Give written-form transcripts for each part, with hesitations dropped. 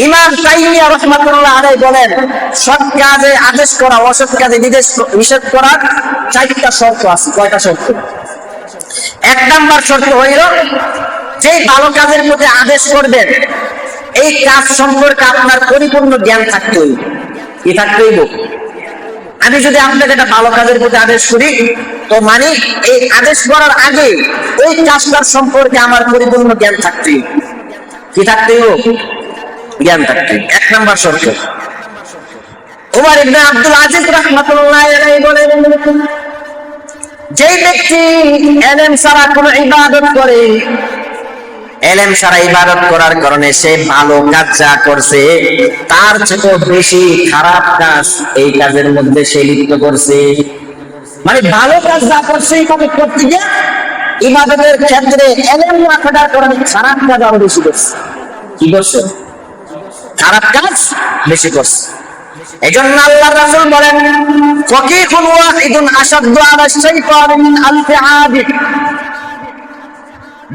ইমাম তাইমিয়া রাহমাতুল্লাহ আলাইহি বলেন, সৎ কাজে আদেশ করা, অসৎ কাজে নিষেধ করার 4টা শর্ত আছে। কয়টা শর্ত? 1 নাম্বার শর্ত হইল, যে ভালো কাজের মধ্যে আদেশ করবেন এই কাজ সম্পর্কে আপনার পরিপূর্ণ জ্ঞান থাকতে হইব। কি থাকতে হইব? আমি যদি আপনাকে একটা ভালো কাজের প্রতি আদেশ করি, তো মানে এই আদেশ করার আগে ওই কাজটার সম্পর্কে আমার পরিপূর্ণ জ্ঞান থাকতে হইব। কি থাকতে হইব? জ্ঞান থাকতে। 1 নাম্বার শর্ত। ওমর ইবনে আব্দুল আজিজ রাহমাতুল্লাহ আলাইহি বলেন, যে ব্যক্তি ইলম ছাড়া কোনো ইবাদত করে, ইলম ছাড়া ইবাদত করার কারণে সে ভালো কাজ যা করছে তার চেয়ে বেশি খারাপ কাজ এই কাজের মধ্যে সে লিপ্ত করছে। মানে ভালো কাজ যা করছে ইবাদত করতে গিয়ে ইবাদতের ক্ষেত্রে ইলম না থাকার কারণে খারাপ কাজ আরো বেশি করছে। কি করছে? খারাপ কাজ বেশি করছে। এজন্য আল্লাহর রাসূল বলেন, ফাকিহুন ওয়াহিদুন আশাদ্দু আলা শাইতানি মিন আলফি আবিদ।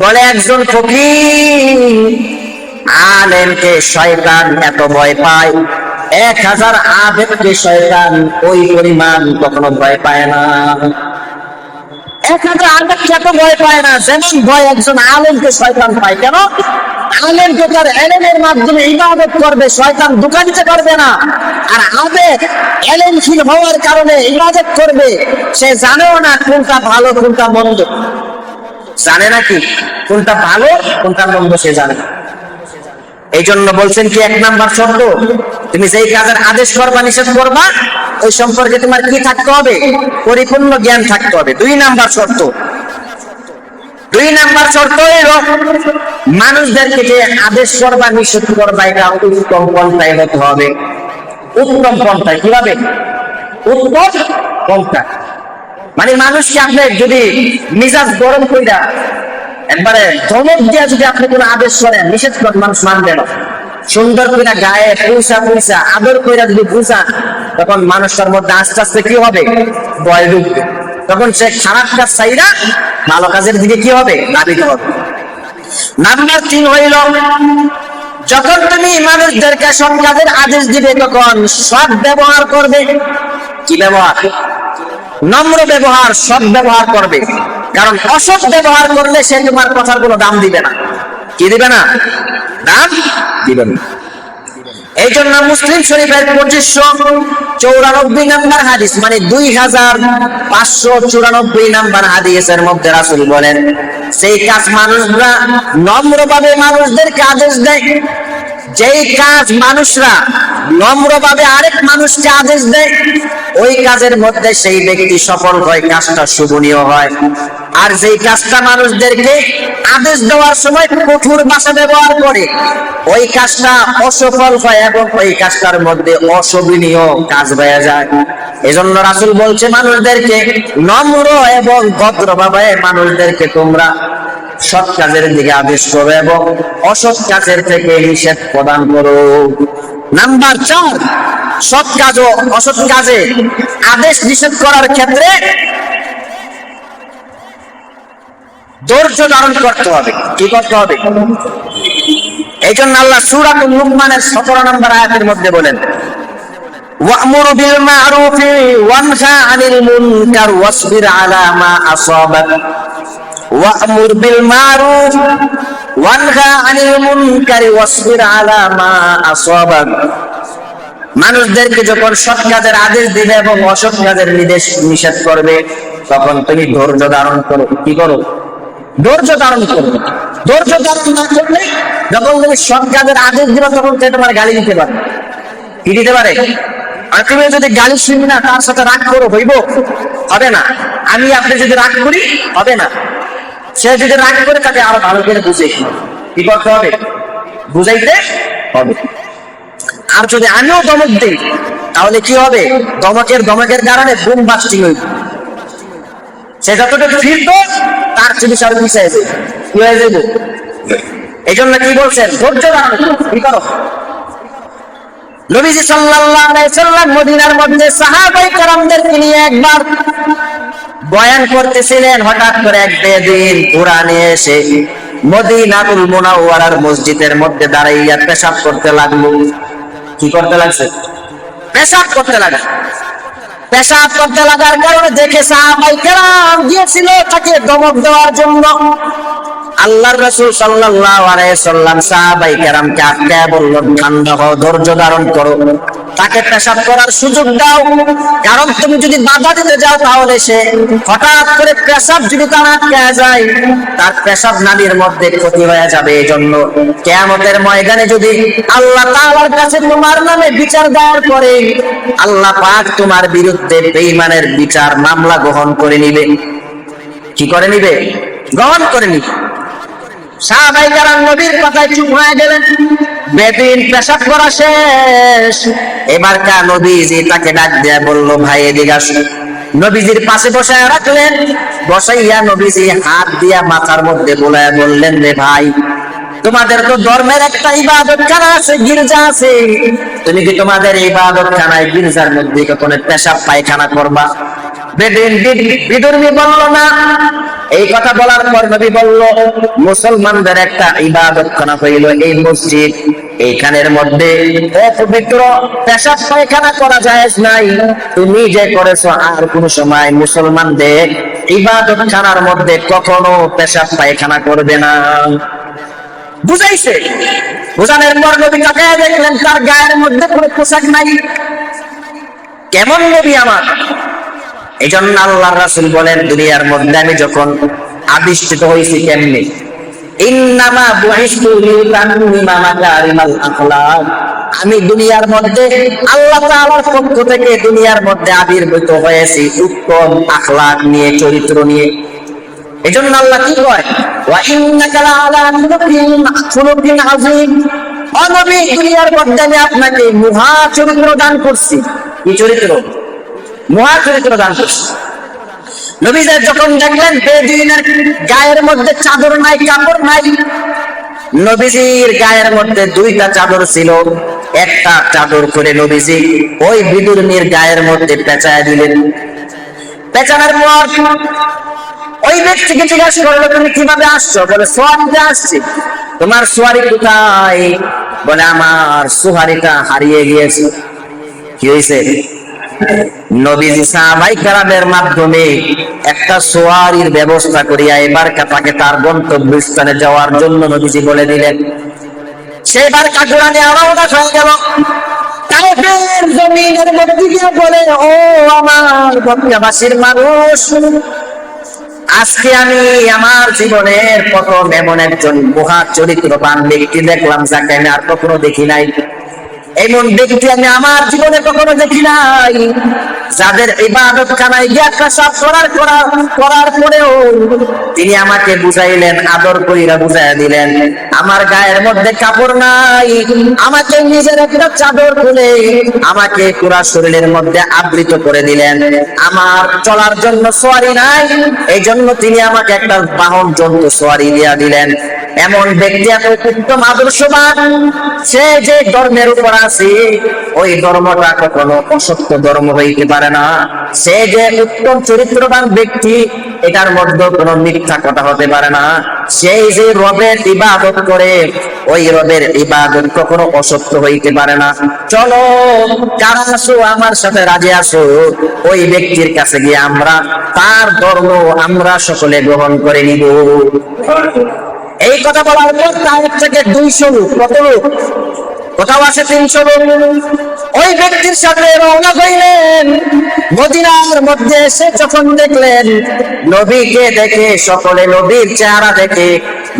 বলে একজন ফকিহ আলেমকে শয়তান এত ভয় পায়, 1000 আবেদকে শয়তান ওই পরিমাণ কখনো ভয় পায় না। 1000 আবেদকে এত ভয় পায় না যেমন ভয় একজন আলেমকে শয়তান পায়। কেন? আলেমকে তার ইলমের মাধ্যমে ইবাদত করবে, শয়তান ধোঁকা দিতে পারবে না। আর আবেদ ইলমশীল হওয়ার কারণে ইবাদত করবে, সে জানেও না কোনটা ভালো কোনটা মন্দ। জানে নাকি কোনটা ভালো কোনটা মন্দ? সে জানে। এই জন্য বলছেন কি 1 নাম্বার শর্ত, তুমি যেই কাজের আদেশ করবা নিষেধ করবা ওই সম্পর্কে তোমার কি থাকতে হবে? পরিপূর্ণ জ্ঞান থাকতে হবে। 2 নাম্বার শর্ত, 2 নাম্বার শর্ত হলো মানুষদেরকে যে আদেশ করবা নিষেধ করবা এটা উত্তম পন্থায় হতে হবে। উত্তম পন্থায় কিভাবে? উত্তম পন্থা মানে মানুষকে আপনি যদি মিজাজ গরম কইরা একবারে ধমক দিয়া যদি আপনি কোনো আদেশ করেন নিষেধ করেন, মানুষ মানবে না। সুন্দর করে গায়ে পয়সা আদর কইরা যদি বুঝান, তখন মানুষটার মধ্যে আস্তে আস্তে কি হবে? ভয় ঢুকবে। তখন সে খারাপ কাজ চাইরা ভালো কাজের দিকে কি হবে? ধাবিত হবে। নাম্বার 3 হইল, যখন তুমি মানুষদেরকে সৎ কাজের আদেশ দিবে তখন সৎ ব্যবহার করবে। কি ব্যবহার? নম্র ব্যবহার, সৎ ব্যবহার করবে। কারণ অসৎ ব্যবহার করলে সে তোমার কথার কোনো দাম দিবে না। কি দিবে না? দাম দিবে না। এই জন্য মুসলিম শরীফের 2594 নাম্বার হাদিস, মানে 2594 নাম্বার হাদিসের মধ্যে রাসূল বলেন, সেই কাজ মানুষরা নম্রভাবে মানুষদেরকে আদেশ দেয়, যেই কাজ মানুষরা নম্রভাবে আরেক মানুষকে আদেশ দেয় ওই কাজের মধ্যে সেই ব্যক্তি সফল হয়, কাজটা শুভনীয় হয়। আর যেই কাজটা মানুষদেরকে আদেশ দেওয়ার সময় কঠোর ভাষা ব্যবহার করে ওই কাজটা অসফল হয় এবং ওই কাজটার মধ্যে অশোভনীয় কাজ হয়ে যায়। এজন্য রাসূল বলছে মানুষদেরকে নম্র এবং ভদ্রভাবে মানুষদেরকে তোমরা সৎ কাজের দিকে আদেশ করো এবং অসৎ কাজের থেকে নিষেধ প্রদান করো। নাম্বার 4, সৎ কাজ ও অসৎ কাজে আদেশ নিষেধ করার ক্ষেত্রে ধৈর্য ধারণ করতে হবে। কি করতে হবে? এই জন্য আল্লাহ সূরা লুকমানের 17 নম্বর আয়াতের মধ্যে বলেন, ওয়া'মুর বিল মা'রুফি ওয়ানহা আনিল মুনকার ওয়াসবির আলা মা আসাবাক। ওয়া'মুর বিল মা'রুফ ওয়ানহা আনিল মুনকারি ওয়াসবির আলা মা আসাবাক। মানুষদেরকে যখন সৎ কাজের আদেশ দিবে এবং অসৎ কাজের নিষেধ করবে তখন তুমি ধৈর্য ধারণ করো। কি করো? ধৈর্য ধারণ করো। ধৈর্য ধারণ না করলে যখন তুমি সৎ কাজের আদেশ দিবে তখন সে তোমার গালি দিতে পারে। কি দিতে পারে? আর তুমি যদি গালি শুনি না তার সাথে রাগ করো, হইব? হবে না। আমি আপনি যদি রাগ করি হবে না। সে যদি রাগ করে তাকে আরো ভালো করে বুঝে কি করতে হবে? বুঝাইতে হবে। আর যদি আমিও ধমক দিই তাহলে কি হবে? ধমকের কারণে বুম বাস্টিং হইবে। সে যতটুকু ফিরবে তার চেয়ে আরো পিছিয়ে যাবে, কি হয়ে যাবে? এই জন্য কি বলছেন? ধৈর্য ধারণ কি করো। নবীজি সাল্লাল্লাহু আলাইহি সাল্লাম মদিনার মধ্যে সাহাবায়ে কেরামদেরকে নিয়ে একবার বয়ান করতেছিলেন। হঠাৎ করে এক বেদিন ঘোড়া নিয়ে এসে মদিনাতুল মুনাওয়ারার মসজিদের মধ্যে দাঁড়াইয়া পেশাব করতে লাগলো। কি করতে লাগছে? পেশাব করতে লাগলো। পেশাব করতে লাগার কারণে দেখে সাহাবায়ে কেরাম গিয়েছিল তাকে ধমক দেওয়ার জন্য। আল্লাহর রাসূল সাল্লাল্লাহু আলাইহি সাল্লাম সাহাবায়ে কেরামকে আটকায় বললেন, ঠান্ডা হও, ধৈর্য ধারণ করো, তাকে পেশাব করার সুযোগ দাও। কারণ তুমি যদি বাধা দিতে যাও তাহলে সে হঠাৎ করে পেশাব যদি তার আটকায় যায়, তার পেশাব নালীর মধ্যে ক্ষতি হয়ে যাবে। এই জন্য কিয়ামতের ময়দানে যদি আল্লাহ তাআলার কাছে তোমার নামে বিচার দায়ের করে, আল্লাহ পাক তোমার বিরুদ্ধে বেঈমানের বিচার মামলা গ্রহণ করে নিবে। কি করে নিবে? গ্রহণ করে নিবে। সাহাবায়ে কেরাম নবীর কথায় চুপ হয়ে গেলেন। বেদিন পেশাব করা শেষ। এবার কা নবীজি তাকে ডাক দিয়ে বলল, ভাই এদিকে আসো। নবীজির পাশে বসায় রাখলেন। বসাইয়া নবীজি হাত দিয়া মাথার মধ্যে বোলায় বললেন, রে ভাই, তোমাদের তো ধর্মের একটা ইবাদতখানা আছে, গির্জা আছে, তুমি কি তোমাদের ইবাদতখানায় গির্জার মধ্যে কখনো পেশাব পায়খানা করবা? বেদিন বিধর্মী বলল না। এই কথা বলার পর নবী বলল, মুসলমানদের একটা ইবাদতখানা হইল এই মসজিদ, এইখানের মধ্যে অপবিত্র পেশাব পায়খানা করা জায়েজ নাই। তুমি যে করেছো আর কোন সময় মুসলমানদের ইবাদতখানার মধ্যে কখনো পেশাব পায়খানা করবে না। বুঝাইছে। বুঝানোর পর নবী তাকায় দেখলেন তার গায়ের মধ্যে কোনো পোশাক নাই। কেমন নবী আমার! এই জন্য আল্লাহর রাসূল বলেন, দুনিয়ার মধ্যে আমি যখন আবিষ্কৃত হয়েছি কেমনি, ইন্নামা বুইসতু লিউতাম্মিমা মাকারিমাল আখলাক, আমি দুনিয়ার মধ্যে আল্লাহ তাআলার পক্ষ থেকে দুনিয়ার মধ্যে আবির্ভূত হয়েছি উত্তম আখলাক নিয়ে, চরিত্র নিয়ে। এই জন্য আল্লাহ কি কয়, ওয়া ইন্নাকা লাআলা খুলুকিন আযীম, ও নবী, দুনিয়ার মধ্যে আমি আপনাকে মহা চরিত্র দান করছি। কি চরিত্র? মহা চরিত্র দান করছি। নবীজি যখন দেখলেন বেদুইনের গায়ের মধ্যে চাদর নাই, কাপড় নাই, নবীজির গায়ের মধ্যে দুইটা চাদর ছিল, একটা চাদর করে নবীজি ওই বিদুর্মীর গায়ের মধ্যে পেঁচায় দিলেন। পেঁচানোর পর ওই ব্যক্তিকে জিজ্ঞাসা করলো, তুমি কিভাবে আসছো? বলে, সোয়ারিতে আসছি। তোমার সোয়ারি কোথায়? বলে, আমার সোয়ারিটা হারিয়ে গিয়েছে। কি হয়েছে? নবীজি সাহাবায়ে কেরামের মাধ্যমে একটা সোয়ারির ব্যবস্থা করিয়া এবার তাকে তার গন্তব্যস্থানে যাওয়ার জন্য নবীজি বলে দিলেন। সেবার কাকুরা নিয়ে রওনা হয়ে গেল। কাফের জমিনের মধ্যে গিয়ে বলে, ও আমার মক্কাবাসীর মানুষ, আজকে আমি আমার জীবনের প্রথম এমন একজন মহা চরিত্রবান ব্যক্তি দেখলাম, যাকে আমি আর কখনো দেখি নাই। এমন ব্যক্তি আমি আমার জীবনে কখনো দেখি নাই, যাদের ইবাদতখানায় গিয়ে পেশাব করার পরেও তিনি আমাকে বুঝাইলেন, আদর কইরা বুঝাইয়া দিলেন, আমার গায়ের মধ্যে কাপড় নাই, আমাকে নিজের একটা চাদর খুলে আমাকে পুরা শরীরের মধ্যে আবৃত করে দিলেন। আমার চলার জন্য সোয়ারি নাই, এই জন্য তিনি আমাকে একটা বাহন জন্তু সোয়ারি দিয়া দিলেন। এমন ব্যক্তি এত উত্তম আদর্শবান, সে যে ধর্মের উপর আছে ওই ধর্মটা কখনো অসত্য ধর্ম হইতে পারে না। সে যে উত্তম চরিত্রবান ব্যক্তি, এটার মধ্যে কোনো মিথ্যা কথা হতে পারে না। সেই যে রবের ইবাদত করে, ওই রবের ইবাদত কখনো অসত্য হইতে পারে না। চলো, কারা আসো আমার সাথে রাজি আসো, ওই ব্যক্তির কাছে গিয়ে আমরা তার ধর্ম আমরা সকলে গ্রহণ করে নিব। এই কথা বলার পর তার থেকে 200 লোক, কত লোক? কোথাও আছে 300 লোক, ওই ব্যক্তির সাথে রওনা হইলেন। মদিনার মধ্যে এসে যখন দেখলেন নবীকে দেখে, সকলে নবীর চেহারা দেখে,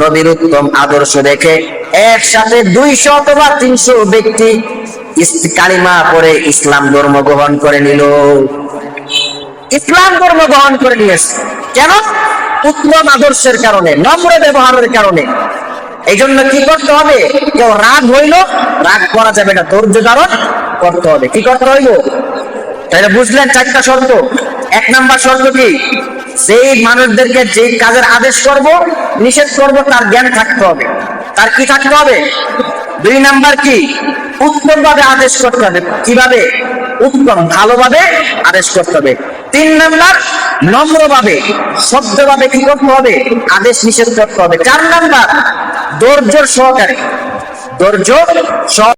নবীর উত্তম আদর্শ দেখে একসাথে 200 অথবা 300 ব্যক্তি কালিমা পড়ে ইসলাম ধর্ম গ্রহণ করে নিল। ইসলাম ধর্ম গ্রহণ করে নিয়েছে কেন? উত্তম আদর্শের কারণে, নম্র ব্যবহারের কারণে। এই জন্য কি করতে হবে? কেউ রাগ হইল, রাগ করা যাবে না, ধৈর্য ধারণ করতে হবে। কি করতে হইল? তাহলে বুঝলেন 4টা শর্ত। 1 নাম্বার শর্ত কি? সেই মানুষদেরকে যে কাজের আদেশ করব, নিষেধ করব, তার জ্ঞান থাকতে হবে। তার কি থাকতে হবে? দুই নাম্বার কি, উত্তম ভাবে আদেশ করতে হবে। কিভাবে? উত্তম ভালোভাবে আদেশ করতে হবে। তিন নাম্বার, নম্রভাবে শব্দভাবে কি করতে হবে? আদেশ নিষেধ করতে হবে। চার নাম্বার, ধৈর্য সহকারে, ধৈর্য সহ